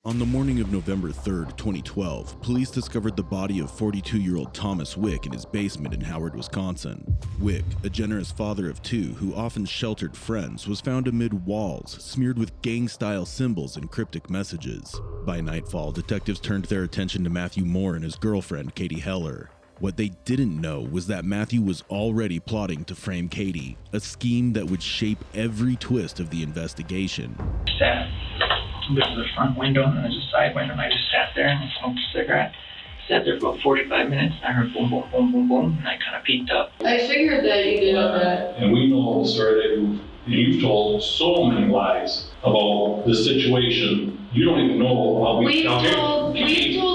On the morning of November 3rd, 2012, police discovered the body of 42-year-old Thomas Wick in his basement in Howard, Wisconsin. Wick, a generous father of two who often sheltered friends, was found amid walls smeared with gang-style symbols and cryptic messages. By nightfall, detectives turned their attention to Matthew Moore and his girlfriend, Katie Heller. What they didn't know was that Matthew was already plotting to frame Katie, a scheme that would shape every twist of the investigation. This is the front window, and there's a side window, and I just sat there and I smoked a cigarette. Sat there for about 45 minutes, and I heard boom, boom, boom, boom, boom, and I kind of peeked up. I figured that you did all that. And we know the story that you've told so many lies about the situation. You don't even know how we told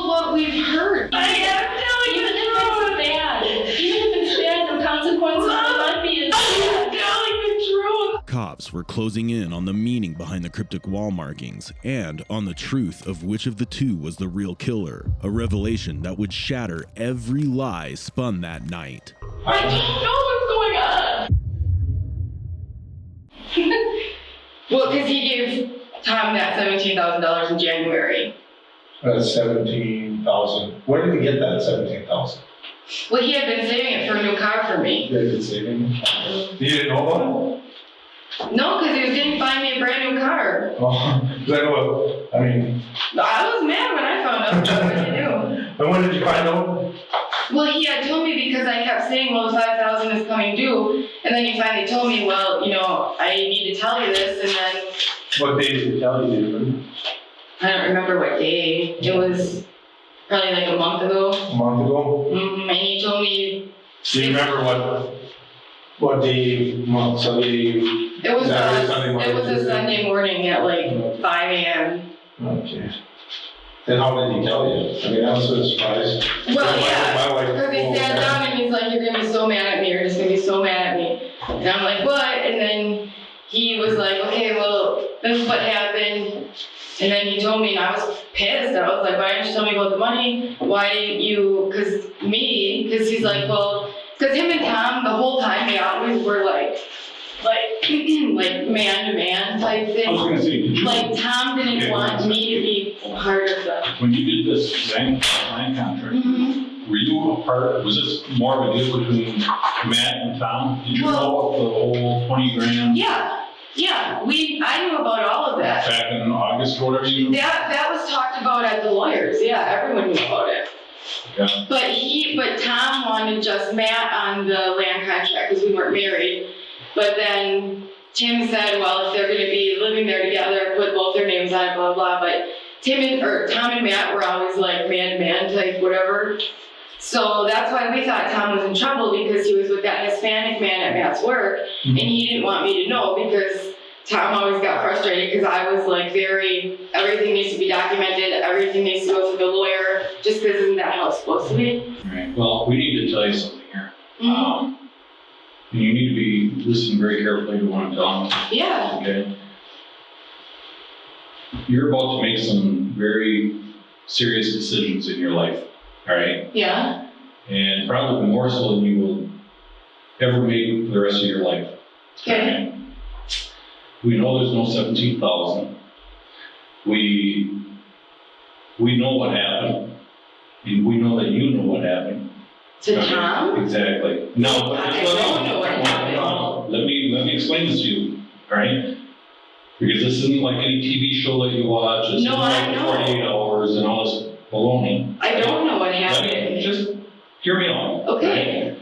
what we've heard. I am telling you the truth. Bad. Even if it's bad, the consequences will not be as bad. I'm telling the truth. Cops were closing in on the meaning behind the cryptic wall markings and on the truth of which of the two was the real killer, a revelation that would shatter every lie spun that night. I don't know what's going on. Well, because he gave Tom that $17,000 in January. That's $17,000. Where did he get that $17,000? Well, he had been saving it for a new car for me. He had been saving it. You didn't know about it? No, because he was going to buy me a brand new car. Oh, I mean. I was mad when I found out. What did you do? And when did you find out? Well, he had told me because I kept saying, well, the $5,000 is coming due. And then he finally told me, well, I need to tell you this. And then. What day did he tell you? I don't remember what day. It was probably like a month ago. A month ago? Mm-hmm. And he told me. Do you remember what day, month, Sunday? It was Saturday, Sunday morning, it was a Sunday morning at like 5 a.m. Okay. Then how did he tell you? I mean, that was a surprise. Well, My because he sat down and he's like, you're going to be so mad at me. You're just going to be so mad at me. And I'm like, what? And then he was like, okay, well, this is what happened. And then he told me, and I was pissed. I was like, why didn't you tell me about the money? Why didn't you? Because he's like, well, because him and Tom, the whole time, they always were like man-to-man type thing. I was going to say, did you, Like, Tom didn't want me to be part of the. when you did this land contract, were you a part, was this more of a deal between Matt and Tom? Did you know of the whole 20 grand? Yeah, I knew about all of that. Back in August or whatever you. That was talked about at the lawyers. Yeah, everyone knew about it. Yeah. But Tom wanted just Matt on the land contract because we weren't married. But then Tim said, well, if they're going to be living there together, put both their names on it, blah, blah. But Tom and Matt were always like man-to-man type, whatever. So that's why we thought Tom was in trouble because he was with that Hispanic man at Matt's work. And he didn't want me to know because Tom always got frustrated because I was like everything needs to be documented, everything needs to go through the lawyer, just because isn't that how it's supposed to be? All right. Well, we need to tell you something here. Mm-hmm. And you need to be listening very carefully to what I'm telling you. Yeah. Okay? You're about to make some very serious decisions in your life. All right? Yeah. And probably more so than you will ever make for the rest of your life. Okay. Right? We know there's no 17,000. We know what happened. And we know that you know what happened. To Tom? Exactly. No, I don't know what happened. Let me explain this to you, all right? Because this isn't like any TV show that you watch. This isn't like 48 hours and all this baloney. I don't know what happened. Just hear me out. Okay.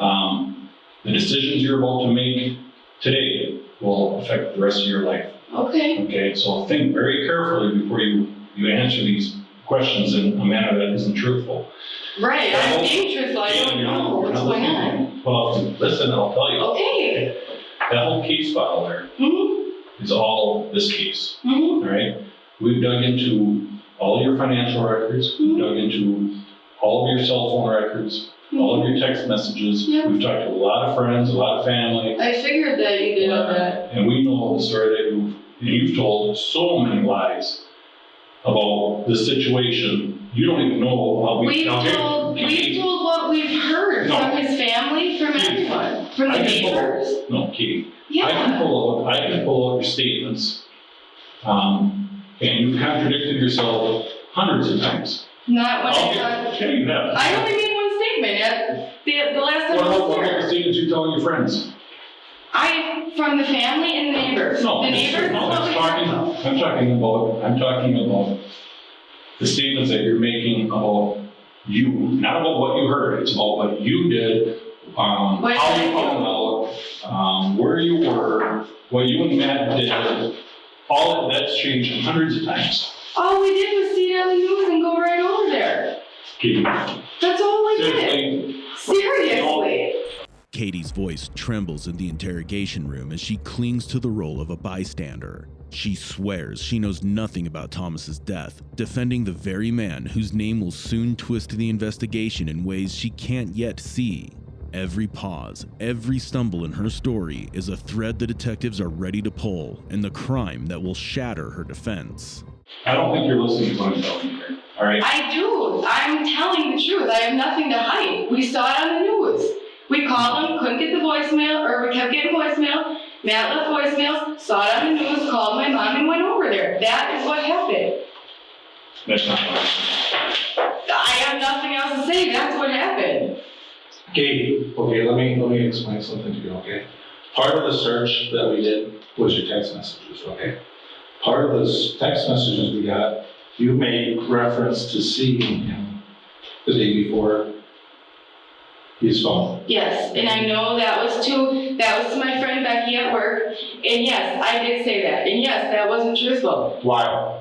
Right? The decisions you're about to make today will affect the rest of your life. Okay. Okay, so think very carefully before you answer these questions in a manner that isn't truthful. Right, I'm being truthful. I don't know what's going on. Well, listen, I'll tell you. Okay. That whole case file there is all this case. Mm-hmm. All right? We've dug into all of your financial records. We've dug into all of your cell phone records, all of your text messages. Yeah. We've talked to a lot of friends, a lot of family. I figured that you did all that. And we know the story that you've told so many lies about the situation. You don't even know how We've told what we've heard from his family, from everyone, from the neighbors. No, Katie. Yeah. I can pull out your statements and you've contradicted yourself hundreds of times. Not when I Okay, talked. yeah, you have. I only made one statement. The last time What I about was the here. statements you tell your friends? From the family and the neighbors. No, The neighbors is no, what we I'm talking about the statements that you're making about you, not about what you heard. It's about what you did, how What you did I do? found out, where you were, what you and Matt did. All of that's changed hundreds of times. All we did was see it on the news and go right over there. Katie, That's all we did. Seriously. Katie's voice trembles in the interrogation room as she clings to the role of a bystander. She swears she knows nothing about Thomas's death, defending the very man whose name will soon twist the investigation in ways she can't yet see. Every pause, every stumble in her story is a thread the detectives are ready to pull, and the crime that will shatter her defense. I don't think you're listening to what I'm telling you here, all right? I do. I'm telling the truth. I have nothing to hide. We saw it on the news. We called them, couldn't get the voicemail, or we kept getting voicemail. Matt left voicemails, saw it on the news, called my mom, and went over there. That is what happened. That's not what I have nothing else to say. That's what happened. Katie, okay, let me explain something to you, okay? Part of the search that we did was your text messages, okay? Part of those text messages we got, you made reference to seeing him the day before his phone. Yes, and I know that was to my friend Becky at work. And yes, I did say that. And yes, that wasn't truthful. Why?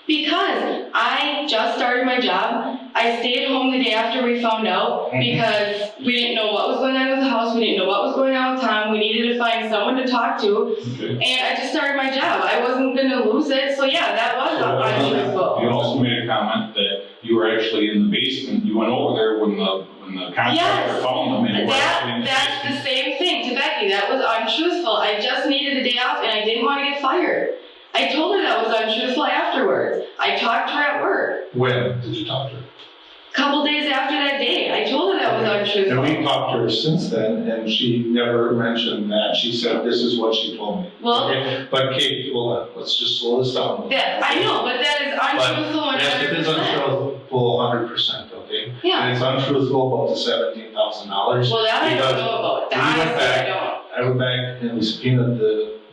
Because I just started my job. I stayed home the day after we found out because we didn't know what was going on with the house. We didn't know what was going on with Tom. We needed to find someone to talk to. Okay. And I just started my job. I wasn't going to lose it. So yeah, that was untruthful. You also made a comment that you were actually in the basement. You went over there when the contractor found them. And you were actually in the That's basement. the same thing to Becky. That was untruthful. I just needed a day off and I didn't want to get fired. I told her that was untruthful afterwards. I talked to her at work. When did you talk to her? A couple days after that day, I told her that was untruthful. And we talked to her since then, and she never mentioned that. She said, this is what she told me. Well, Okay, but Kate, hold on, let's just slow this down. that, I know, but that is untruthful 100%. Yes, it is untruthful 100%, okay? Yeah. And it's untruthful about the $17,000. Well, that I don't Because know about. we went Honestly, I back- don't. I went back and we subpoenaed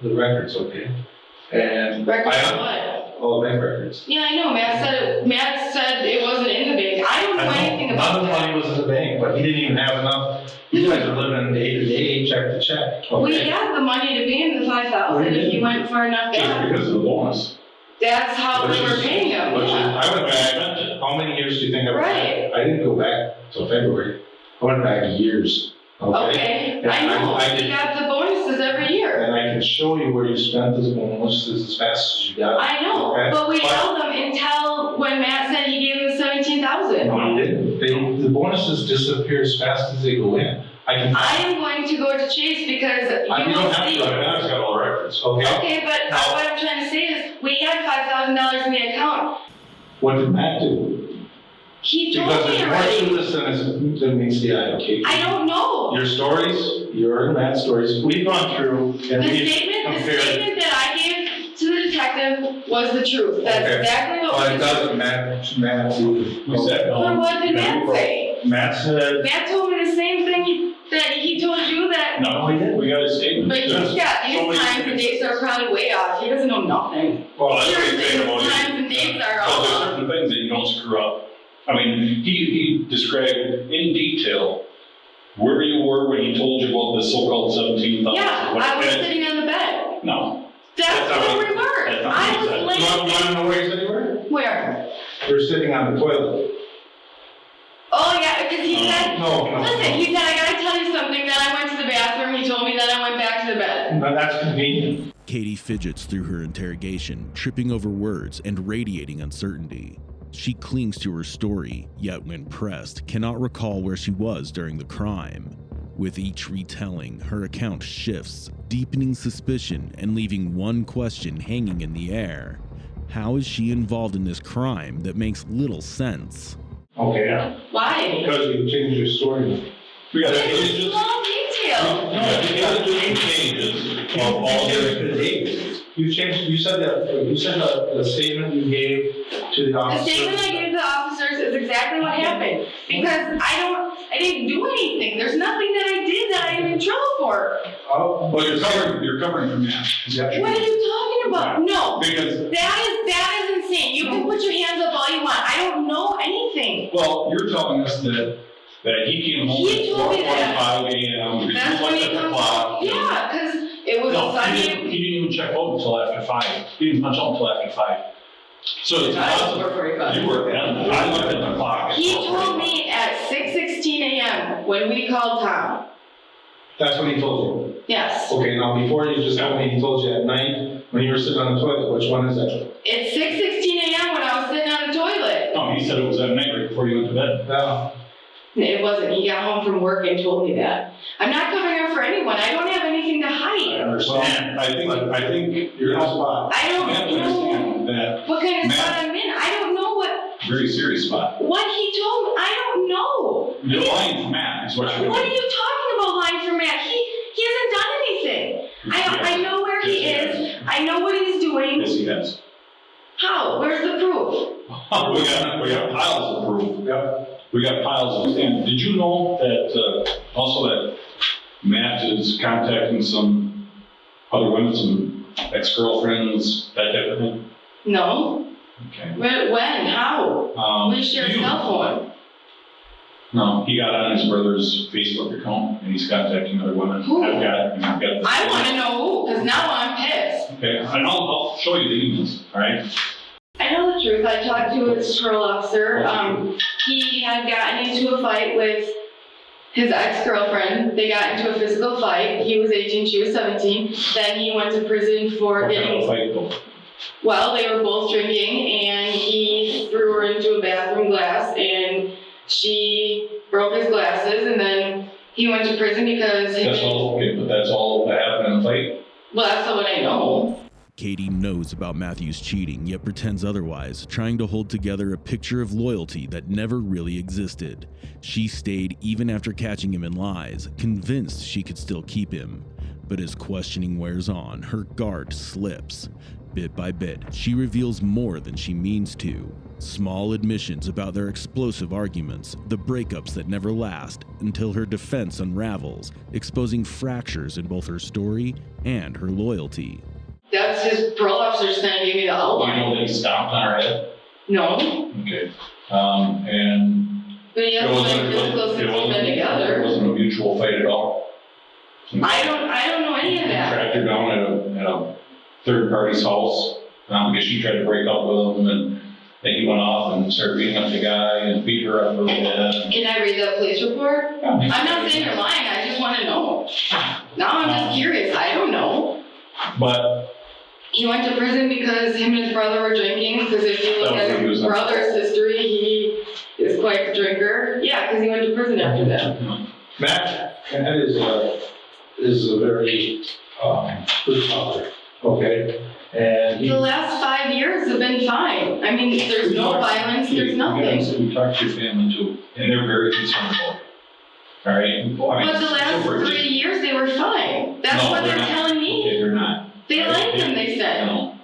the records, okay? And Records of what? all bank records. Yeah, I know. Matt said it wasn't in the bank. I don't know anything None about of the money that. was in the bank, but he didn't even have enough. You guys are living day to day, check to check, okay? We had the money to pay him the $5,000 if he went for enough Just gas. because of the bonus. That's how we were paying him. Which is, Yeah. I went back, how many years do you think I went back? Right. I didn't go back till February. I went back years, okay? Okay, And I know. I We did- got the bonuses every year. And I can show you where you spent those bonuses as fast as you got. I know, okay? but we held them until when Matt said he gave him the $17,000. No, you didn't. The bonuses disappear as fast as they go in. I can. I am going to go to Chase because You you will don't have see. to. I've got all the records. Okay, Okay, but what I'm trying to say is we had $5,000 in the account. what did Matt do? He told Because me it's more already. to this than meets the eye, okay? I don't know. Your stories, your and Matt's stories, we've gone through and The we've statement compared. that I gave to the detective was the truth. That's Okay. exactly what But it was the truth. doesn't Matt. We said For no. what did Matt say? Matt said. Matt told me the same thing that he told you that. No, we got a statement. But he's got his times and dates are probably way off. He doesn't know nothing. Well, that's what Seriously, he's saying about his it. times and dates are all So there's off. certain things that you don't screw up. I mean, he described in detail where you were when he told you about the so-called 17,000. Yeah, I was sitting on the bed. No. That's That's not where what- we were. that's not I what he was said. laying. You want to know where you said you were? Where? You were sitting on the toilet. Oh yeah, because he said. No. Listen, he said I gotta tell you something. Then I went to the bathroom. He told me that I went back to the bed. But that's convenient. Katie fidgets through her interrogation, tripping over words and radiating uncertainty. She clings to her story, yet when pressed, cannot recall where she was during the crime. With each retelling, her account shifts, deepening suspicion and leaving one question hanging in the air. How is she involved in this crime that makes little sense? Okay. Why? Because you changed your story. We got It's a changes. small detail. No, we got changes of all their. You changed, you said the statement you gave to the The officer. statement I gave to the officers is exactly what happened, because I didn't do anything. There's nothing that I did that I'm in trouble for. Oh, But you're covering for Matt. Is that What are you talking about? No, Because, that is insane. You can put your hands up all you want. I don't know anything. well, you're telling us that he came home He told me that. at 4:45 a.m. That's when looked he at the comes. clock. Yeah, because it was No, a he Sunday. didn't even check out until after 5. He didn't punch out until after 5. So it's I was possible. 4:45. You were, I looked at the clock. He told me at 6:16 a.m. when we called Tom. that's what he told you. Yes. Okay, now before you just told me he told you at night when you were sitting on the toilet. Which one is that? It's 6:16 a.m. when I was sitting on the toilet. No, he said it was that night right before you went to bed. No. It wasn't. He got home from work and told me that. I'm not covering up for anyone. I don't have anything to I hide. understand. I think You're in a spot. I you don't have to know understand that what kind of Matt- spot I'm in. I don't know very serious spot. what he told me. I don't know. You're lying to Matt, is what you're What are doing. you talking about lying for Matt? He hasn't done anything. I know where he is. I know what he's doing. Yes, he has. How? Where's the proof? We got piles of proof. Yep. We got piles of, and did you know that, also that Matt is contacting some other women, some ex-girlfriends, that type of thing? No. Okay. When? How? We share a you- cell phone. No, he got on his brother's Facebook account and he's contacting other women. Who? I've got the- I want to know who, because now I'm pissed. Okay, and I'll show you the emails, all right? I know the truth. I talked to his patrol officer. He had gotten into a fight with his ex-girlfriend. They got into a physical fight. He was 18, she was 17. Then he went to prison for What kind of getting, fight though? well, they were both drinking, and he threw her into a bathroom glass, and she broke his glasses, and then he went to prison because That's all, okay, but that's all that happened in the fight? well, that's not what I know. Katie knows about Matthew's cheating, yet pretends otherwise, trying to hold together a picture of loyalty that never really existed. She stayed even after catching him in lies, convinced she could still keep him. But as questioning wears on, her guard slips. Bit by bit, she reveals more than she means to. Small admissions about their explosive arguments, the breakups that never last, until her defense unravels, exposing fractures in both her story and her loyalty. That's his parole officer's gonna give me the You outline. know that he stomped on her head? No, Okay. And but he it hasn't wasn't, been physical since we've been it together. wasn't a mutual fight at all? I don't know any of that. Tracked her down at a third party's house, because she tried to break up with him, and then he went off and started beating up the guy and beat her up really bad. Can I read the police report? I'm not saying you're lying, I just wanna know. Now I'm just curious, I don't know. But He went to prison because him and his brother were drinking, because if you look at his brother's history, he is quite the drinker. Yeah, because he went to prison after that. Matt is a very good father. Okay, and he. The last 5 years have been fine. I mean, there's no violence, there's nothing. We talked to your family too, and they're very concerned about it. All right? But the last 3 years, they were fine. That's what they're telling me. Okay, they're not. They like him, they said. No.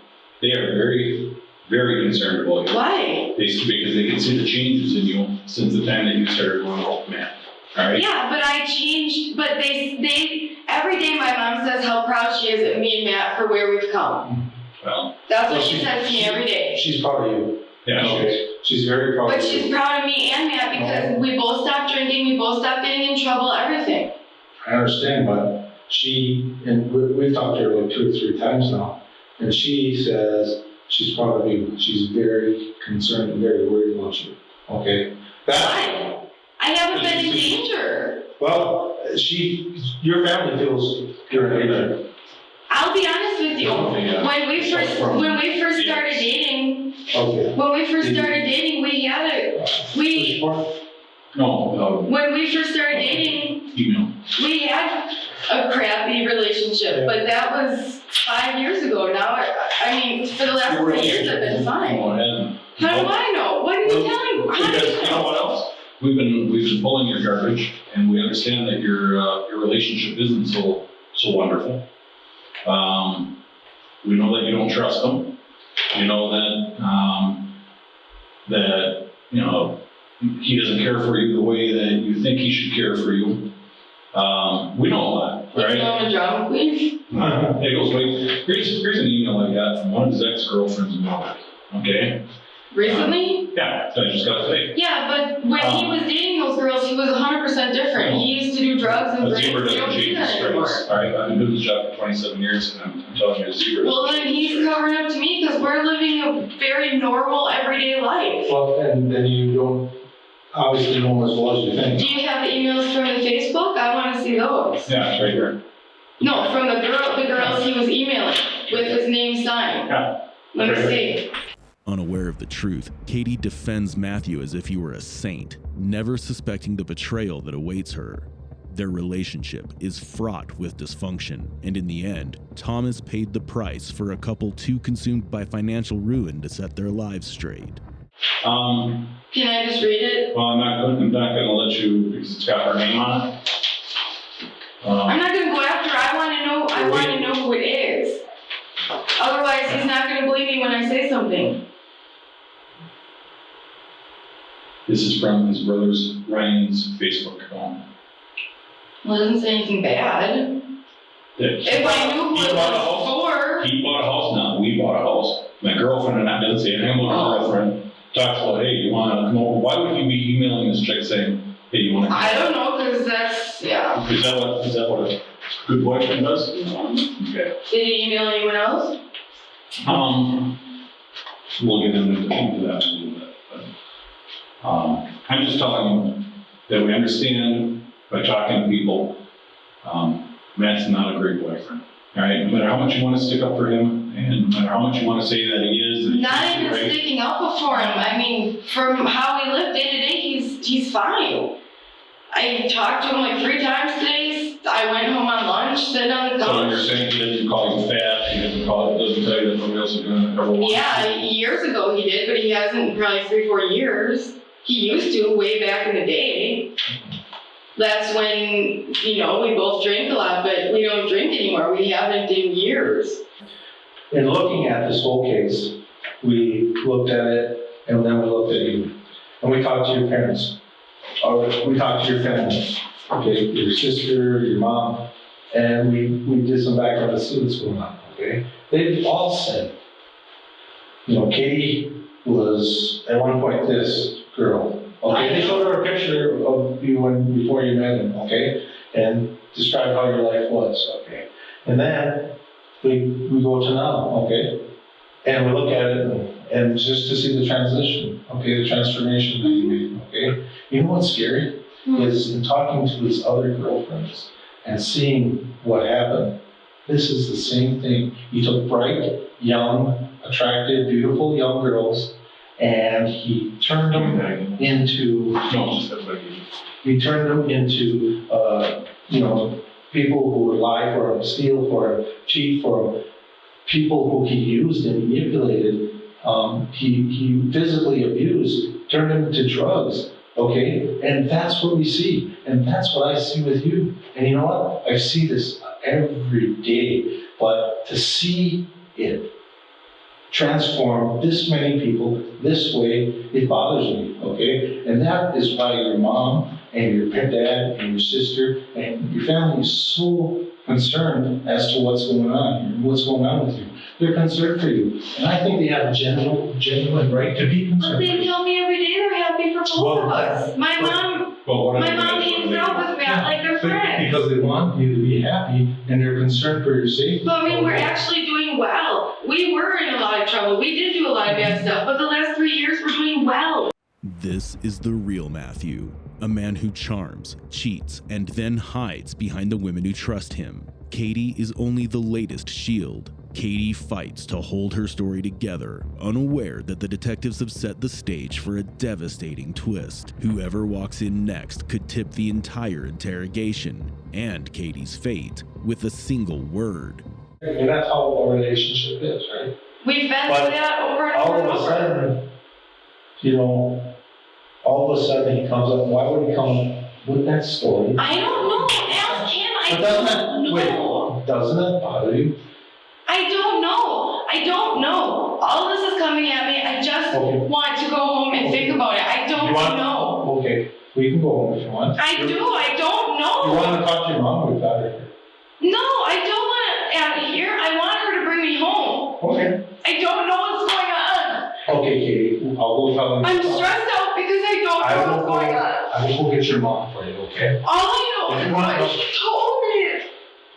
They are very, very concerned about you. Why? Because they can see the changes in you since the time that you started going off, man. All right? Yeah, but I changed, but they, every day my mom says how proud she is of me and Matt for where we've come. Well, That's what she says to me every day. She's proud of you. yeah, Okay, she's very proud But of she's you. proud of me and Matt because we both stopped drinking, we both stopped getting in trouble, everything. I understand, but and we've talked to her like 2 or 3 times now, and she says she's proud of you. She's very concerned and very worried about you. Okay? Why? I haven't been in danger. Well, your family feels you're in danger. I'll be honest with you. When we first started dating, Okay. when we first started dating, email. we had a crappy relationship, but that was 5 years ago. Now, I mean, for the last 3 years, I've been fine. Go ahead. How do I know? What are you telling me? How do Because you you know know? what else? We've been pulling your garbage, and we understand that your relationship isn't so wonderful. We know that you don't trust him. We know that he doesn't care for you the way that you think he should care for you. We know all that, right? I'm a drama queen. It goes, wait, here's an email I got from one of his ex-girlfriends in Melbourne, okay? Recently? Yeah, that I just got today. Yeah, but when he was dating those girls, he was 100% different. He used to do drugs and A drink. zebra You don't doesn't do change that the anymore. stripes. All right, I've been doing this job for 27 years, and I'm telling you, a zebra. Well, then he's covering up to me because we're living a very normal, everyday life. Well, and then you don't obviously know as well as you think. Do you have the emails from the Facebook? I want to see those. Yeah, it's right here. No, from the girls he was emailing with his name signed. Yeah. Let me see. Unaware of the truth, Katie defends Matthew as if he were a saint, never suspecting the betrayal that awaits her. Their relationship is fraught with dysfunction, and in the end, Thomas paid the price for a couple too consumed by financial ruin to set their lives straight. Can I just read it? Well, I'm not gonna let you, because it's got her name on it. I'm not gonna go after her. I want to know who it is. Otherwise, he's not gonna believe me when I say something. This is from his brother's, Ryan's Facebook account. Well, it doesn't say anything bad. If I knew who it was for. He bought a house now, we bought a house. My girlfriend and I didn't say anything about her girlfriend. Talks about, hey, you wanna come over? Why would you be emailing this chick saying, hey, you wanna come over? I don't know, because that's, yeah. Is that what a good boyfriend does? Okay. Did he email anyone else? We'll get into that in a little bit. But, I'm just telling you that we understand by talking to people, Matt's not a great boyfriend. All right, no matter how much you want to stick up for him, and no matter how much you want to say that he is, that Not even right. sticking up for him. I mean, from how we live day to day, he's fine. I talked to him like 3 times today. I went home on lunch, sat on the So couch. you're saying he doesn't call you fat, he doesn't tell you that nobody else is going to ever want Yeah, years ago he did, but he hasn't in probably 3-4 years. He used to way back in the day. That's when, we both drank a lot, but we don't drink anymore. We haven't in years. In looking at this whole case, we looked at it, and then we looked at you. And we talked to your parents. Or we talked to your family. Okay, your sister, your mom, and we did some background to see what's going on, okay? They've all said, Katie was at one point this girl. Okay, they showed her a picture of you before you met him, okay? And described how your life was, okay? And then we go to now, okay? And we look at it and just to see the transition, okay, the transformation that you made, okay? You know what's scary? Is in talking to his other girlfriends and seeing what happened. This is the same thing. He took bright, young, attractive, beautiful young girls and he turned them into people who would lie for him, steal for him, cheat for him, people who he used and manipulated, he physically abused, turned them into drugs, okay? And that's what we see, and that's what I see with you. And you know what? I see this every day, but to see it transform this many people this way, it bothers me, okay? And that is why your mom and your dad and your sister and your family is so concerned as to what's going on here, what's going on with you. They're concerned for you. And I think they have a genuine right to be But concerned they for you. tell me every day they're happy for both of us. My mom hangs out with Matt like they're friends. Because they want you to be happy and they're concerned for your safety. But I mean, we're actually doing well. We were in a lot of trouble. We did do a lot of bad stuff, but the last 3 years we're doing well. This is the real Matthew, a man who charms, cheats, and then hides behind the women who trust him. Katie is only the latest shield. Katie fights to hold her story together, unaware that the detectives have set the stage for a devastating twist. Whoever walks in next could tip the entire interrogation and Katie's fate with a single word. And that's how a relationship is, right? We've been But through that over and all over and of a over. sudden, all of a sudden he comes up, why would he come up with that story? I don't know. Ask him. I But don't know. doesn't it bother you? I don't know. I don't know. All this is coming at me. I just Okay. want to go home and think about it. I don't know. Okay, we can go home if you want. I do. I don't know. You want to talk to your mom? We've got her here. No, I don't want to have it here. I want her to bring me home. Okay. I don't know what's going on. Okay, Katie, I'll go tell them. I'm stressed out because I don't know what's going on. I will go get your mom for you, okay? All I know If is you want what to- she told me.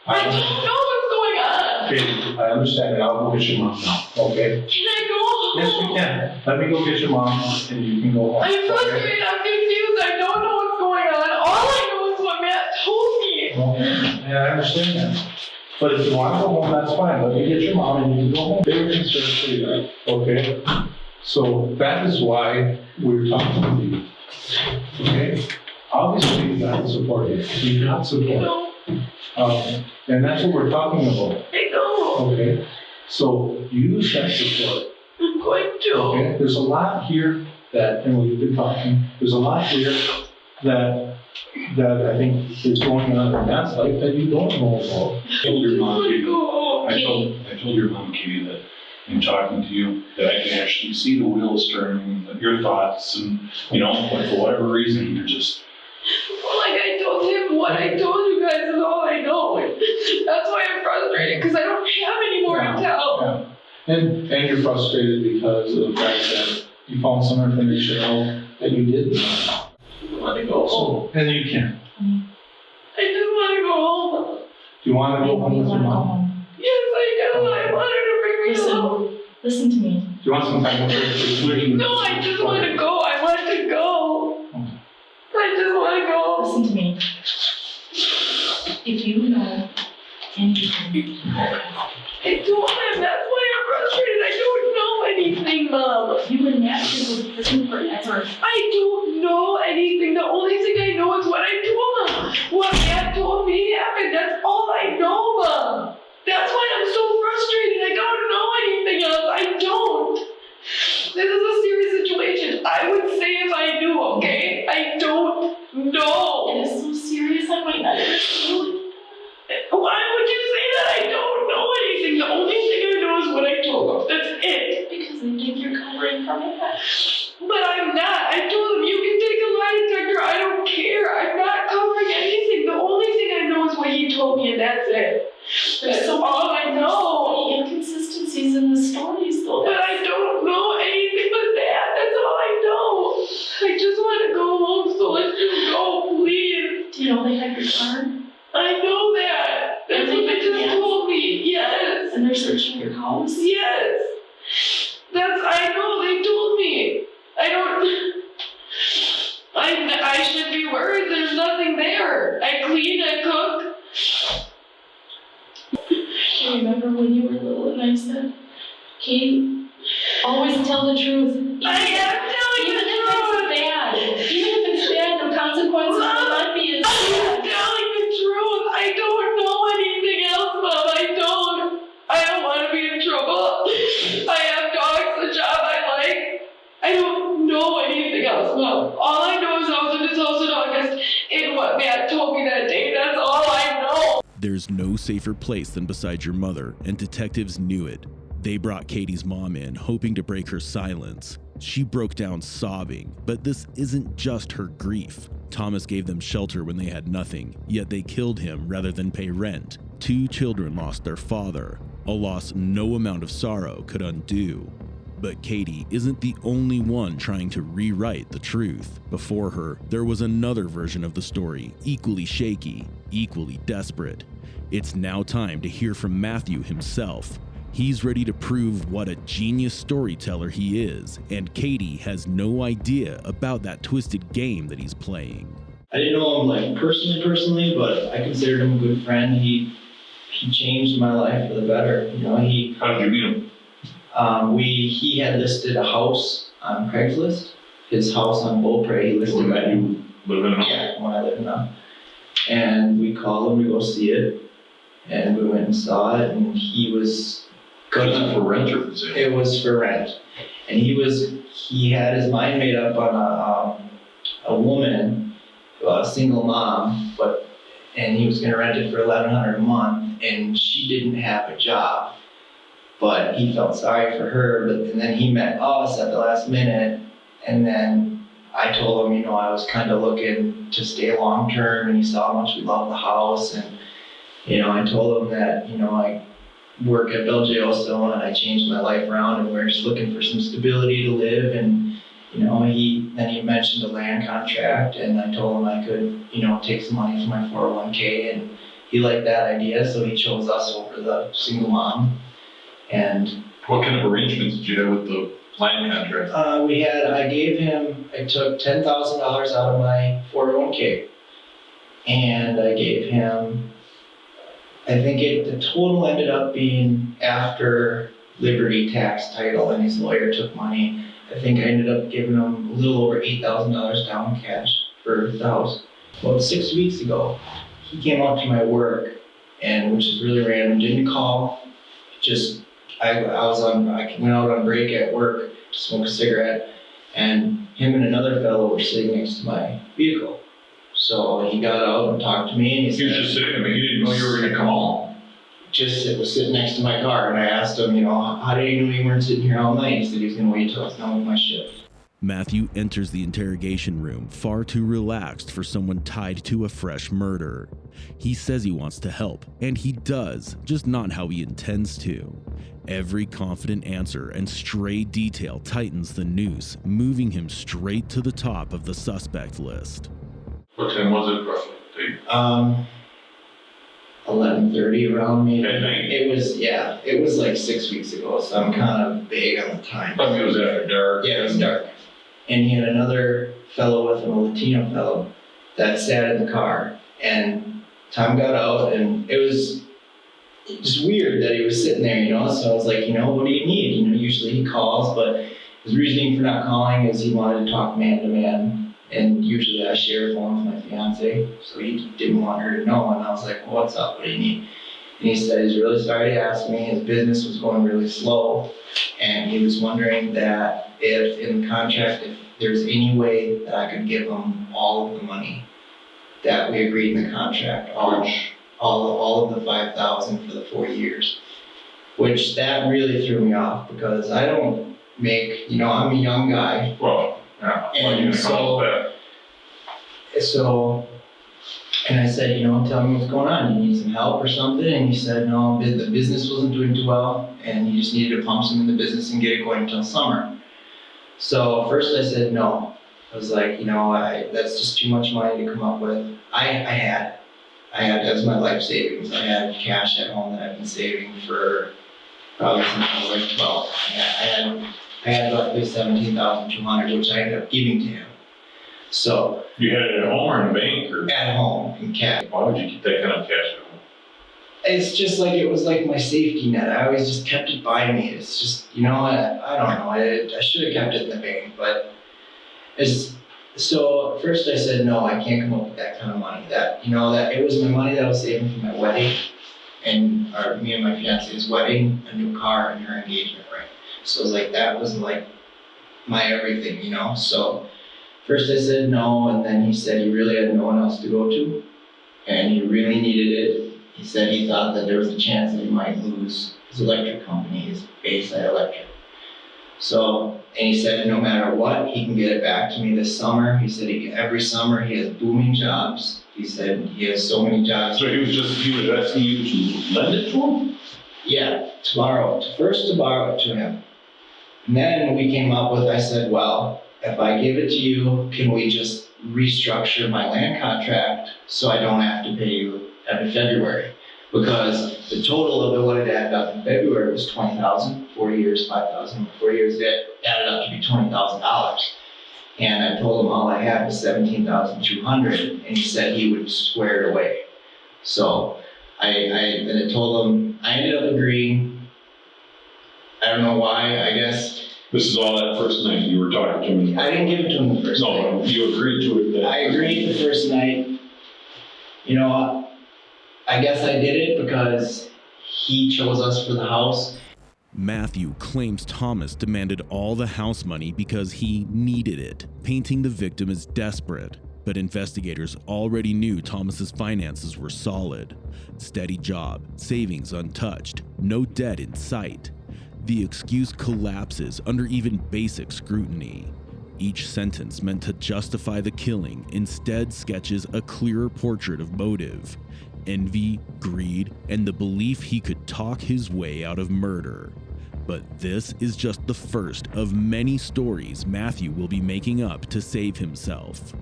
I don't know what's going on. Katie, I understand, and I'll go get your mom now, okay? Can I go home? Yes, you can. Let me go get your mom, and you can go home. I'm okay? frustrated. I'm confused. I don't know what's going on. All I know is what Matt told me. Okay, yeah, I understand that. But if you want to go home, that's fine. Let me get your mom and you can go home. They were concerned for you, okay? So that is why we're talking to you, okay? Obviously, you got support here. You got support. No, And that's what we're talking about, I know. okay? So use that support, I'm going to. okay? There's a lot here that, and we've been talking, there's a lot here that I think is going on in Matt's life that you don't know about. I told your mom, Katie, Go home. I told your mom, Katie, that in talking to you, that I can actually see the wheels turning, that your thoughts, and, you know, like for whatever reason, you're just, Like I told him, what I told you guys is all I know. That's why I'm frustrated, because I don't have any more to tell. Yeah. And you're frustrated because of the fact that you found some information out that you didn't know. I want to go home. And you can. I just want to go home. Do you want to go home with your mom? Yes, I do. I want her to bring me home. Listen to me. Do you want some time with her? No, I just want to go. I want to go. I just want to go. Listen to me. If you know anything, I don't, and that's why I'm frustrated. I don't know anything, Mom. you and Matt should go to prison forever. I don't know anything. The only thing I know is what I told him. What Matt told me happened. That's all I know, Mom. That's why I'm so frustrated. I don't know anything else. I don't. This is a serious situation. I would say if I knew, okay? I don't know. It is so serious, I might not ever tell you. Why would you say that? I don't know anything. The only thing I know is what I told him. That's it. Because I think you're covering for Matt. But I'm not. I told him, you can take a lie detector. I don't care. I'm not covering anything. The only thing I know is what he told me, and that's it. That's so all I know. many inconsistencies in the stories, though. But I don't know anything but that. That's all I know. I just want to go home, so let's just go, please. Do you know they have your card? I know that. That's what they just told me. Yes. And they're searching your house? Yes. I know, they told me. I should be worried. There's nothing there. I clean, I cook. I remember when you were little and I said, Katie, always tell the truth. I am telling Even the if truth. it's bad. Even if it's bad, the consequences will not be as I'm bad. telling the truth. I don't know anything else, Mom. I don't want to be in trouble. I have dogs, a job I like. I don't know anything else, Mom. All I know is I was in this house in August, and what Matt told me that day. That's all I know. There's no safer place than beside your mother, and detectives knew it. They brought Katie's mom in, hoping to break her silence. She broke down sobbing, but this isn't just her grief. Thomas gave them shelter when they had nothing, yet they killed him rather than pay rent. 2 children lost their father, a loss no amount of sorrow could undo. But Katie isn't the only one trying to rewrite the truth. Before her, there was another version of the story, equally shaky, equally desperate. It's now time to hear from Matthew himself. He's ready to prove what a genius storyteller he is, and Katie has no idea about that twisted game that he's playing. I didn't know him like personally, but I considered him a good friend. He changed my life for the better. You know, how did you meet him? He had listed a house on Craigslist. His house on Beaupre, he listed That that. you live in? Yeah, when I lived in now. And we called him to go see it, and we went and saw it, and he was Was it for rent or for sale? It was for rent, and he had his mind made up on a woman, a single mom, and he was going to rent it for $1,100 a month, and she didn't have a job, but he felt sorry for her, and then he met us at the last minute, and then I told him, you know, I was kind of looking to stay long-term, and he saw how much we love the house, and, you know, I told him that, you know, I work at Belgio still, and I changed my life around, and we're just looking for some stability to live, and, you know, he mentioned a land contract, and I told him I could, you know, take some money from my 401k, and he liked that idea, so he chose us over the single mom. And What kind of arrangements did you have with the land contract? I took $10,000 out of my 401k, and I gave him, I think the total ended up being after Liberty tax title and his lawyer took money. I think I ended up giving him a little over $8,000 down cash for the house. About 6 weeks ago, he came out to my work, and which is really random, didn't call, just, I went out on break at work to smoke a cigarette, and him and another fellow were sitting next to my vehicle. So he got out and talked to me, and He was just sitting, I mean, he didn't know you were gonna come home. It was sitting next to my car, and I asked him, you know, how did you know you weren't sitting here all night? He said he was gonna wait till I was done with my shift. Matthew enters the interrogation room far too relaxed for someone tied to a fresh murder. He says he wants to help, and he does, just not how he intends to. Every confident answer and stray detail tightens the noose, moving him straight to the top of the suspect list. What time was it roughly? 11:30 around maybe. At night? It was like 6 weeks ago, so I'm kind of vague on the time. I mean, it was after dark. Yeah, it was dark. And he had another fellow with him, a Latino fellow, that sat in the car. And Tom got out, and it was just weird that he was sitting there, you know? So I was like, you know, what do you need? You know, usually he calls, but his reasoning for not calling is he wanted to talk man to man. And usually I share a phone with my fiance, so he didn't want her to know. And I was like, well, what's up? What do you need? And he said he's really sorry to ask me. His business was going really slow, and he was wondering that if in the contract, if there's any way that I could give him all of the money that we agreed in the contract, all of the $5,000 for the 4 years, which that really threw me off because I don't make, you know, I'm a young guy. Well, yeah. And and I said, you know, tell me what's going on. You need some help or something? And he said, no, the business wasn't doing too well, and he just needed to pump some in the business and get it going until summer. So first I said no. I was like, you know, that's just too much money to come up with. I had as my life savings. I had cash at home that I've been saving for probably since I was like 12. I had roughly $17,200, which I ended up giving to him. So you had it at home or in the bank or? At home in cash. Why would you keep that kind of cash at home? It's just like, it was like my safety net. I always just kept it by me. It's just, you know, I don't know. I should have kept it in the bank, but so at first I said, no, I can't come up with that kind of money. That it was my money that I was saving for my wedding, and me and my fiance's wedding, a new car, and her engagement ring. So it was like, that was like my everything, you know? So first I said no, and then he said he really had no one else to go to, and he really needed it. He said he thought that there was a chance that he might lose his electric company, his Bayside Electric. So, and he said no matter what, he can get it back to me this summer. He said every summer he has booming jobs. He said he has so many jobs. So he was asking you to lend it to him? Yeah, to borrow it to him. And then we came up with, I said, well, if I give it to you, can we just restructure my land contract so I don't have to pay you every February? Because the total of what it added up in February was $20,000, 4 years, $5,000, 4 years, that added up to be $20,000. And I told him all I had was $17,200, and he said he would square it away. So I told him, I ended up agreeing. I don't know why, I guess. This is all that first night you were talking to him? I didn't give it to him the first night. No, you agreed to it then? I agreed the first night. You know, I guess I did it because he chose us for the house. Matthew claims Thomas demanded all the house money because he needed it, painting the victim as desperate. But investigators already knew Thomas's finances were solid. Steady job, savings untouched, no debt in sight. The excuse collapses under even basic scrutiny. Each sentence meant to justify the killing instead sketches a clearer portrait of motive, envy, greed, and the belief he could talk his way out of murder. But this is just the first of many stories Matthew will be making up to save himself.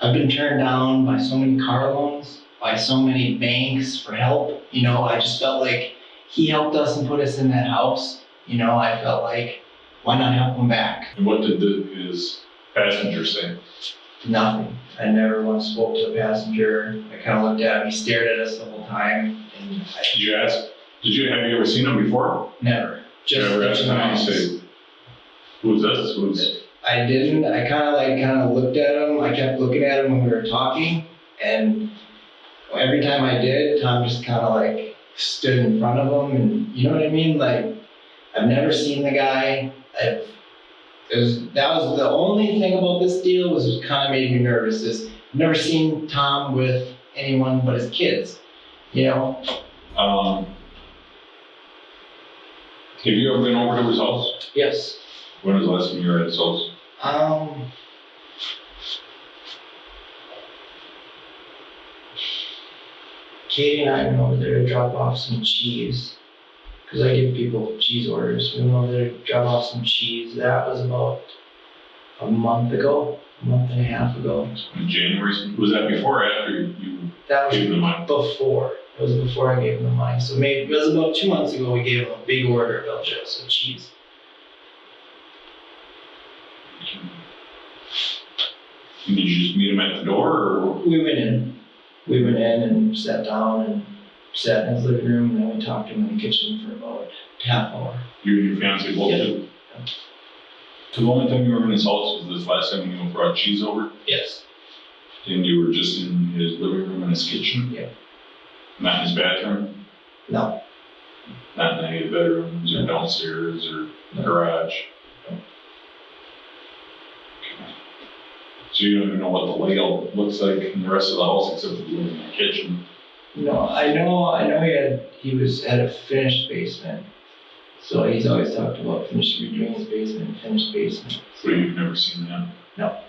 I've been turned down by so many car loans, by so many banks for help. I just felt like he helped us and put us in that house. I felt like, why not help him back? And what did his passenger say? Nothing. I never once spoke to a passenger. I kind of looked at him. He stared at us the whole time. And Did you ask? Have you ever seen him before? Never. Did you ever ask him and say, who's this? I didn't. I kind of looked at him. I kept looking at him when we were talking. And every time I did, Tom just kind of stood in front of him. And you know what I mean? I've never seen the guy. That was the only thing about this deal was kind of made me nervous. Is I've never seen Tom with anyone but his kids. Have you ever been over to his house? Yes. When was the last time you were at his house? Katie and I went over there to drop off some cheese. Because I give people cheese orders. We went over there to drop off some cheese. That was about a month and a half ago. In January? Was that before or after you That gave him the was money? before. It was before I gave him the money. So maybe it was about 2 months ago we gave him a big order of El Jose cheese. Did you just meet him at the door, or? We went in and sat down and sat in his living room, and then we talked to him in the kitchen for about half an hour. You and your fiancé both did? Yeah. So the only time you were in his house was this last time you brought cheese over? Yes. And you were just in his living room and his kitchen? Yeah. Not in his bathroom? No. Not in any of the bedrooms or downstairs or garage? So you don't even know what the layout looks like in the rest of the house except for the kitchen? No, I know he had a finished basement. So he's always talked about redoing his basement, finished basement. So you've never seen that? No.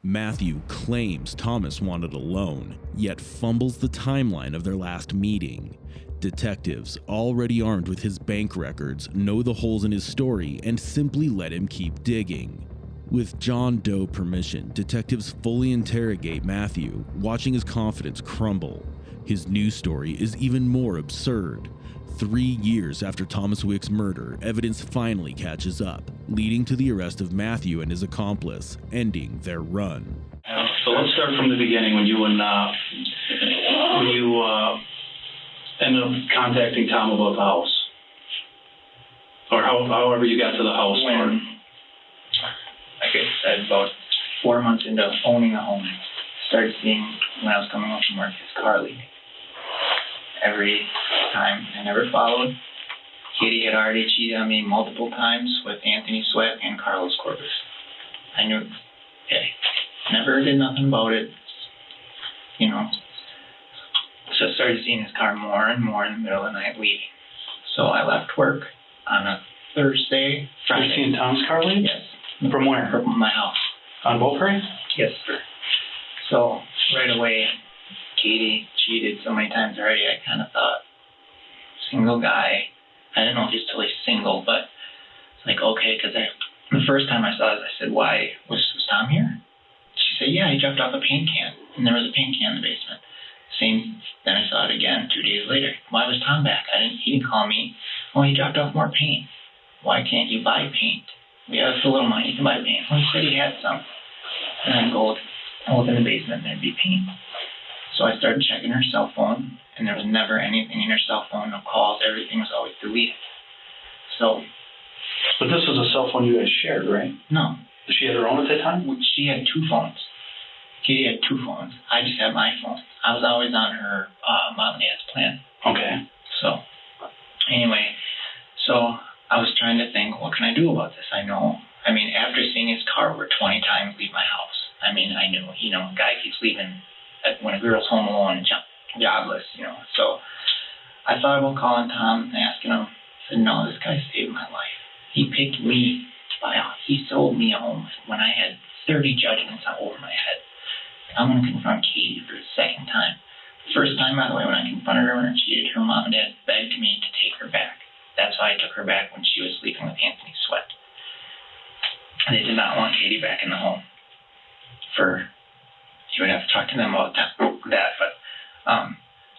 Matthew claims Thomas wanted a loan, yet fumbles the timeline of their last meeting. Detectives, already armed with his bank records, know the holes in his story and simply let him keep digging. With John Doe permission, detectives fully interrogate Matthew, watching his confidence crumble. His new story is even more absurd. 3 years after Thomas Wick's murder, evidence finally catches up, leading to the arrest of Matthew and his accomplice, ending their run. So let's start from the beginning when you ended up contacting Tom about the house, or however you got to the house. Like I said, about 4 months into owning a home, started seeing when I was coming home from work his car leak. Every time I never followed. Katie had already cheated on me multiple times with Anthony Sweat and Carlos Corbus. I knew, never did nothing about it, So I started seeing his car more and more in the middle of the night leaving. So I left work on a Thursday, Friday. You've seen Tom's car leave? Yes. From where? From my house. On Beaupre? Yes, sir. So right away, Katie cheated so many times already, I kind of thought, single guy. I didn't know if he's totally single, but it's like, okay, because the first time I saw it, I said, why, was Tom here? She said, yeah, he dropped off a paint can, and there was a paint can in the basement. Then I saw it again 2 days later. Why was Tom back? He didn't call me. Oh, he dropped off more paint. Why can't you buy paint? We have a little money, you can buy paint. Well, he said he had some. And I'd go look in the basement, and there'd be paint. So I started checking her cell phone, and there was never anything in her cell phone, no calls, everything was always deleted. So. But this was a cell phone you guys shared, right? No. She had her own at that time? She had 2 phones. Katie had 2 phones. I just had my phone. I was always on her mom and dad's plan. Okay. So, anyway, I was trying to think, what can I do about this? After seeing his car over 20 times leave my house, I knew, a guy keeps leaving when a girl's home alone and jobless, So I thought about calling Tom and asking him. I said, no, this guy saved my life. He picked me. He sold me a home when I had 30 judgments over my head. I'm going to confront Katie for the second time. The first time, by the way, when I confronted her when she cheated, her mom and dad begged me to take her back. That's why I took her back when she was sleeping with Anthony Sweat. They did not want Katie back in the home. You would have to talk to them about that. But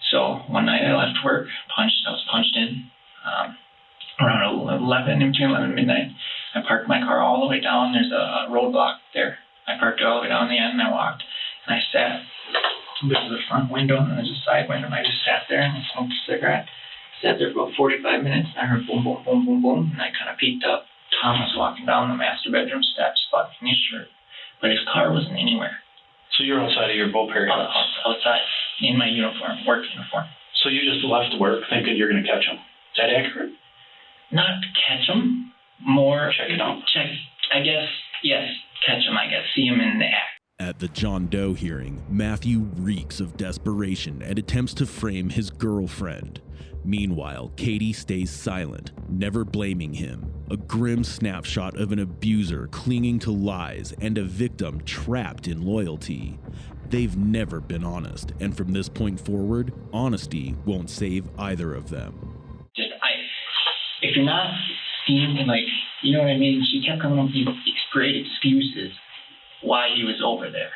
so one night I left work, I was punched in around 11, in between 11 and midnight. I parked my car all the way down. There's a roadblock there. I parked it all the way down the end, and I walked, and I sat. There's the front window, and there's a side window, and I just sat there and I smoked a cigarette. Sat there for about 45 minutes, and I heard boom, boom, boom, boom, boom, and I kind of peeked up. Tom was walking down the master bedroom steps, buttoning his shirt, but his car wasn't anywhere. So you're outside of your Beaupre house? Outside, in my uniform, work uniform. So you just left work thinking you're going to catch him. Is that accurate? Not catch him, more... Check it out. Check, I guess, yes, catch him, I guess, see him in the act. At the John Doe hearing, Matthew reeks of desperation and attempts to frame his girlfriend. Meanwhile, Katie stays silent, never blaming him. A grim snapshot of an abuser clinging to lies and a victim trapped in loyalty. They've never been honest, and from this point forward, honesty won't save either of them. If you're not seeing, like, you know what I mean? She kept coming up with these great excuses why he was over there.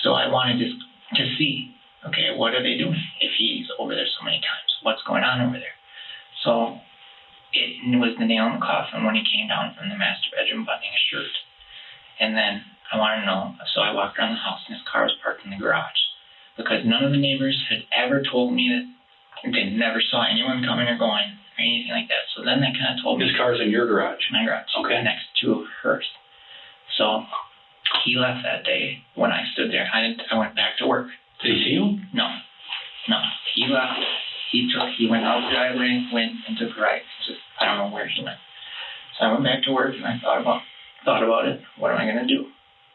So I wanted to see, okay, what are they doing if he's over there so many times? What's going on over there? So it was the nail in the coffin when he came down from the master bedroom buttoning his shirt. And then I wanted to know, so I walked around the house and his car was parked in the garage. Because none of the neighbors had ever told me that they never saw anyone coming or going or anything like that. So then they kind of told me. His car's in your garage? My garage. Okay. Next to hers. So he left that day when I stood there. I went back to work. Did he see you? No. He left. He went out the driveway, went and took a right. I don't know where he went. So I went back to work and I thought about it. What am I going to do?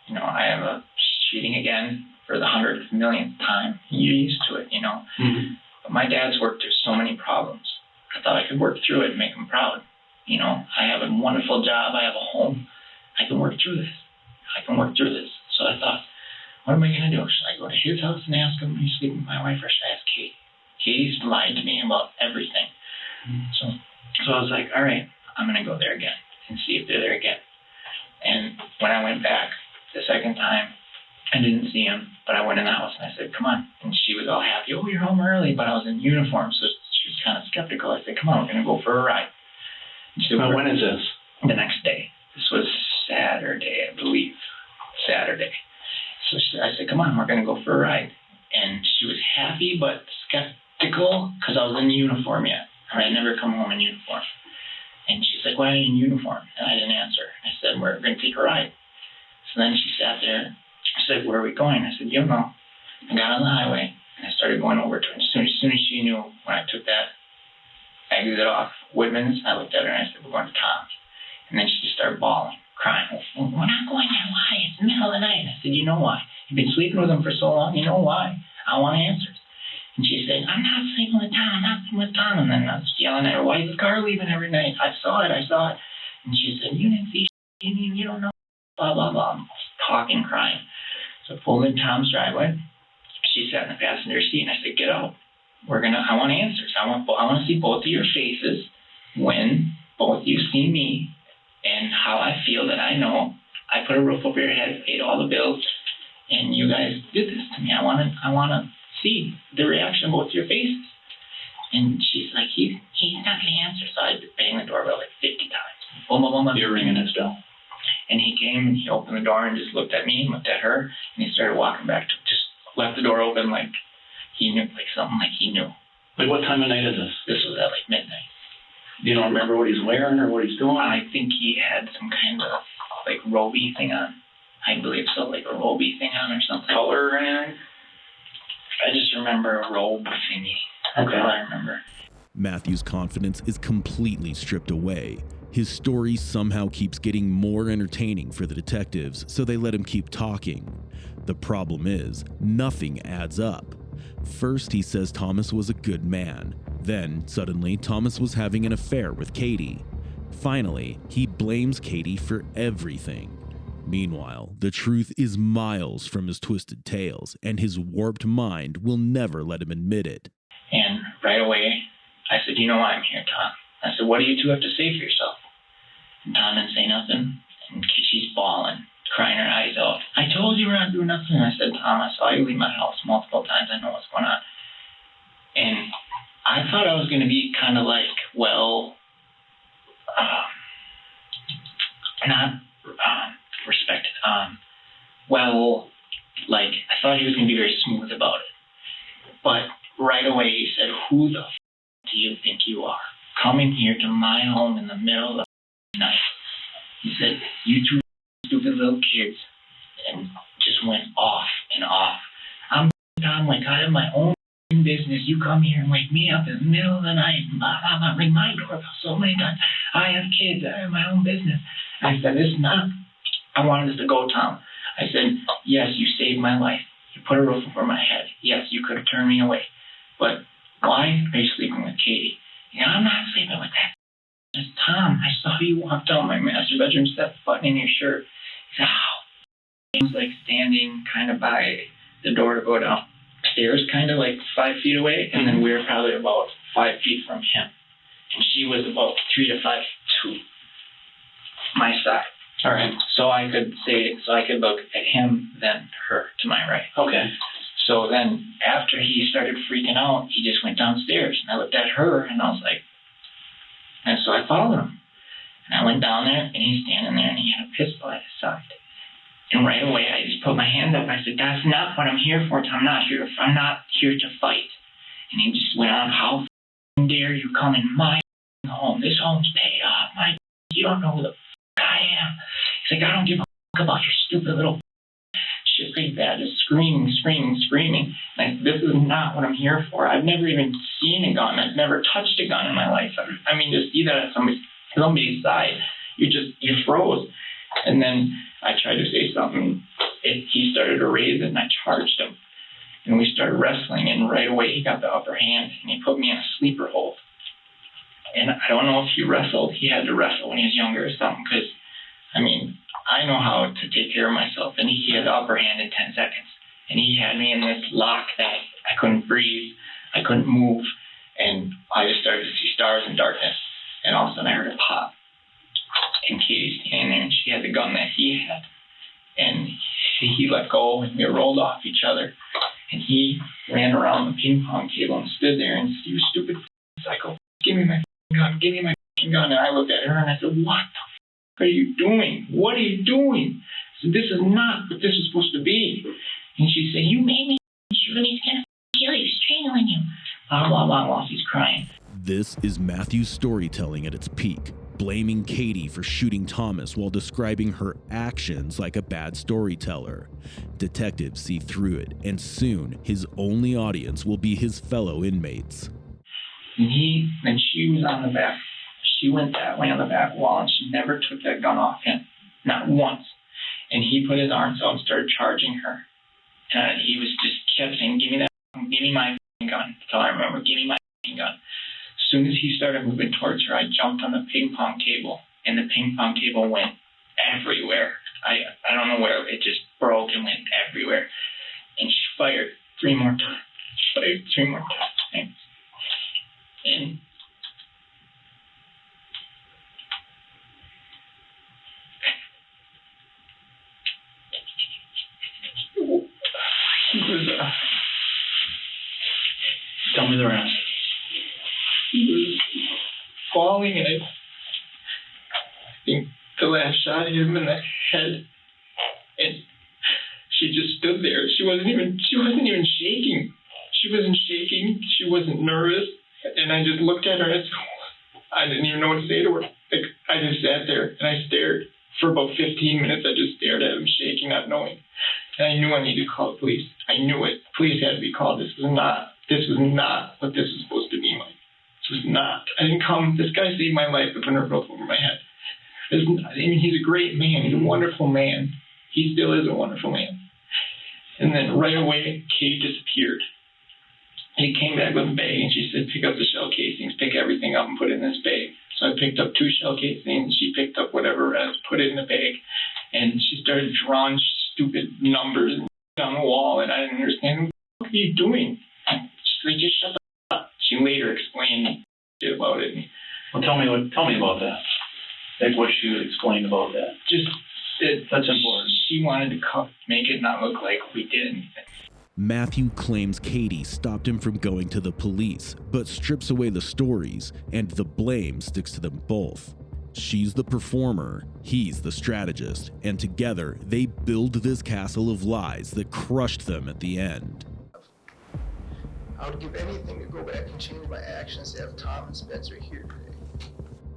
You know, I am cheating again for the 100th millionth time. You're used to it, you know. Mm-hmm. But my dad's worked through so many problems. I thought I could work through it and make him proud. You know, I have a wonderful job. I have a home. I can work through this. So I thought, what am I going to do? Should I go to his house and ask him when he's sleeping with my wife, or should I ask Katie? Katie's lied to me about everything. Mm-hmm. So I was like, all right, I'm going to go there again and see if they're there again. And when I went back the second time, I didn't see him, but I went in the house and I said, come on. And she was all happy. Oh, you're home early, but I was in uniform, so she was kind of skeptical. I said, come on, we're going to go for a ride. Well, when is this? The next day. This was Saturday, I believe. Saturday. So I said, come on, we're going to go for a ride. And she was happy but skeptical because I was in uniform yet. I had never come home in uniform. And she's like, why are you in uniform? And I didn't answer. I said, we're going to take a ride. So then she sat there. She said, where are we going? I said, you don't know. I got on the highway and I started going over to her. As soon as she knew when I took that exit off Woodman's, I looked at her and I said, we're going to Tom's. And then she just started bawling, crying. Well, we're not going there. Why? It's the middle of the night. And I said, you know why? You've been sleeping with him for so long. You know why? I want answers. And she said, I'm not sleeping with Tom. I'm not sleeping with Tom. And then I was yelling at her, why is the car leaving every night? I saw it. And she said, you didn't see shit. You don't know. Blah, blah, blah. I'm talking, crying. So I pulled in Tom's driveway. She sat in the passenger seat and I said, get out. I want answers. I want to see both of your faces when both you see me and how I feel that I know I put a roof over your head, paid all the bills, and you guys did this to me. I want to see the reaction of both your faces. And she's like, he's not going to answer. So I banged the doorbell like 50 times. Boom, boom, boom. You're ringing his bell. And he came and he opened the door and just looked at me and looked at her, and he started walking back to just left the door open like he knew, like something like he knew. Like what time of night is this? This was at like midnight. You don't remember what he's wearing or what he's doing? I think he had some kind of like roby thing on. I believe so, like a roby thing on or something. Color or anything? I just remember a robe thingy. That's all I remember. Matthew's confidence is completely stripped away. His story somehow keeps getting more entertaining for the detectives, so they let him keep talking. The problem is, nothing adds up. First, he says Thomas was a good man. Then, suddenly, Thomas was having an affair with Katie. Finally, he blames Katie for everything. Meanwhile, the truth is miles from his twisted tales, and his warped mind will never let him admit it. And right away, I said, you know why I'm here, Tom? I said, what do you two have to say for yourself? And Tom didn't say nothing, and she's bawling, crying her eyes out. I told you we're not doing nothing. And I said, Tom, I saw you leave my house multiple times. I know what's going on. And I thought I was going to be kind of like, well, not respected. Well, like, I thought he was going to be very smooth about it. But right away he said, who the do you think you are? Coming here to my home in the middle of the night. He said, you two stupid little kids, and just went off and off. I'm like, I have my own business. You come here and wake me up in the middle of the night, blah, blah, blah, ring my doorbell so many times. I have kids. I have my own business. I said, this is not, I wanted this to go, Tom. I said, yes, you saved my life. You put a roof over my head. Yes, you could have turned me away. But why are you sleeping with Katie? I'm not sleeping with that. I said, Tom, I saw you walk down my master bedroom steps, buttoning your shirt. He said, how? He was like standing kind of by the door to go downstairs, kind of like 5 feet away, and then we were probably about 5 feet from him. And she was about 3 to 5 to my side. All right. So I could look at him, then her to my right. Okay. So then after he started freaking out, he just went downstairs. And I looked at her and I was like, and so I followed him. And I went down there and he's standing there and he had a pistol at his side. And right away I just put my hand up. I said, that's not what I'm here for. I'm not here to fight. And he just went on, how dare you come in my home? This home's paid off. You don't know who the I am. He's like, I don't give a about your stupid little shit like that. Just screaming. Like, this is not what I'm here for. I've never even seen a gun. I've never touched a gun in my life. I mean, to see that at somebody's side, you froze. And then I tried to say something. He started to raise it, and I charged him. And we started wrestling, and right away he got the upper hand, and he put me in a sleeper hold. And I don't know if he wrestled. He had to wrestle when he was younger or something, because, I mean, I know how to take care of myself. And he had the upper hand in 10 seconds. And he had me in this lock that I couldn't breathe. I couldn't move. And I just started to see stars in darkness. And all of a sudden I heard a pop. And Katie's standing there, and she had the gun that he had. And he let go, and we rolled off each other. And he ran around the ping pong table and stood there and said, you stupid psycho, give me my gun, give me my gun. And I looked at her and I said, what the f are you doing? What are you doing? I said, this is not what this is supposed to be. And she said, you made me shoot him, he's gonna kill you, strangling you. Blah, blah, blah, while she's crying. This is Matthew's storytelling at its peak, blaming Katie for shooting Thomas while describing her actions like a bad storyteller. Detectives see through it, and soon his only audience will be his fellow inmates. And she was on the back. She went that way on the back wall, and she never took that gun off him, not once. And he put his arms out and started charging her. And he was just kept saying, give me my gun. That's all I remember. Give me my gun. As soon as he started moving towards her, I jumped on the ping pong table, and the ping pong table went everywhere. I don't know where. It just broke and went everywhere. And she fired 3 more times. And he was, Tell me the rest. he was falling, and I think the last shot hit him in the head, and she just stood there. She wasn't even shaking. She wasn't nervous. And I just looked at her, and I didn't even know what to say to her. Like, I just sat there and I stared for about 15 minutes. I just stared at him, shaking, not knowing. And I knew I needed to call the police. I knew it. Police had to be called. This was not what this was supposed to be like. This was not. I didn't come. This guy saved my life with a roof over my head. I mean, he's a great man. He's a wonderful man. He still is a wonderful man. And then right away, Kate disappeared. he came back with a bag, and she said, pick up the shell casings, pick everything up and put it in this bag. So I picked up 2 shell casings, she picked up whatever else, put it in the bag, and she started drawing stupid numbers on the wall, and I didn't understand, what are you doing? She's like, just shut the up. She later explained about it. Well, tell me about that. Like what she explained about that. Just that That's important. she wanted to make it not look like we did anything. Matthew claims Katie stopped him from going to the police, but strips away the stories, and the blame sticks to them both. She's the performer, he's the strategist, and together they build this castle of lies that crushed them at the end. I would give anything to go back and change my actions to have Tom and Spencer here today.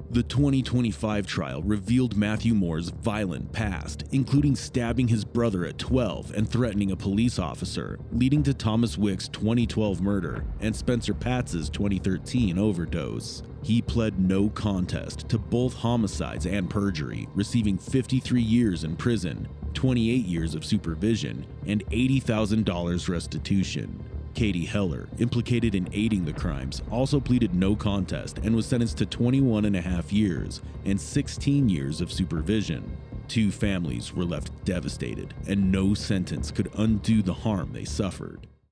The 2025 trial revealed Matthew Moore's violent past, including stabbing his brother at 12 and threatening a police officer, leading to Thomas Wick's 2012 murder and Spencer Patz's 2013 overdose. He pled no contest to both homicides and perjury, receiving 53 years in prison, 28 years of supervision, and $80,000 restitution. Katie Heller, implicated in aiding the crimes, also pleaded no contest and was sentenced to 21.5 years and 16 years of supervision. 2 families were left devastated, and no sentence could undo the harm they suffered.